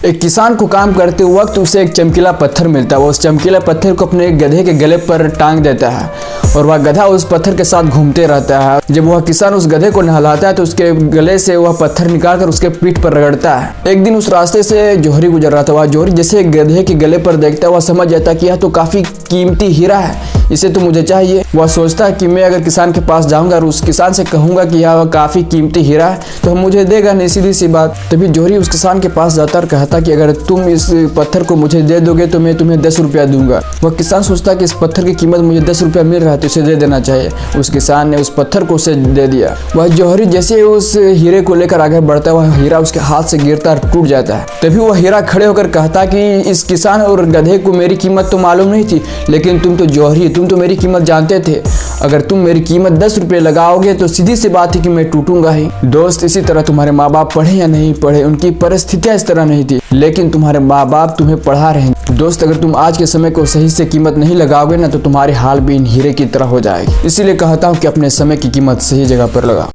एक किसान को काम करते वक्त उसे एक चमकीला पत्थर मिलता है। वो उस चमकीला पत्थर को अपने गधे के गले पर टांग देता है और वह गधा उस पत्थर के साथ घूमते रहता है। जब वह किसान उस गधे को नहलाता है तो उसके गले से वह पत्थर निकालकर उसके पीठ पर रगड़ता है। एक दिन उस रास्ते से जौहरी गुजर रहा था। वह जौहरी जैसे गधे के गले पर देखता है वह समझ जाता है कि यह तो काफी कीमती हीरा है, इसे तो मुझे चाहिए। वह सोचता है कि मैं अगर किसान के पास जाऊंगा और उस किसान से कहूंगा कि यह काफी कीमती हीरा है तो मुझे देगा नहीं, सीधी सी बात। तभी जौहरी उस किसान के पास जाता और कहता कि अगर तुम इस पत्थर को मुझे दे दोगे तो मैं तुम्हें 10 रुपया दूंगा। वह किसान सोचता कि इस पत्थर की कीमत मुझे 10 रुपया मिल रहा है तो इसे दे देना चाहिए। उस किसान ने उस पत्थर को उसे दे दिया। वह जौहरी जैसे उस हीरे को लेकर आगे बढ़ता है वह हीरा उसके हाथ से गिरता और टूट जाता है। तभी वह हीरा खड़े होकर कहता कि इस किसान और गधे को मेरी कीमत तो मालूम नहीं थी, लेकिन तुम तो जौहरी, तुम तो मेरी कीमत जानते थे। अगर तुम मेरी कीमत 10 रुपये लगाओगे तो सीधी सी बात है कि मैं टूटूंगा ही। दोस्त, इसी तरह तुम्हारे माँ बाप पढ़े या नहीं पढ़े, उनकी परिस्थितियां इस तरह नहीं थी, लेकिन तुम्हारे माँ बाप तुम्हें पढ़ा रहे हैं। दोस्त, अगर तुम आज के समय को सही से कीमत नहीं लगाओगे ना तो तुम्हारी हाल भी इन हीरे की तरह हो जाएगी। इसीलिए कहता हूँ कि अपने समय की कीमत सही जगह पर लगाओ।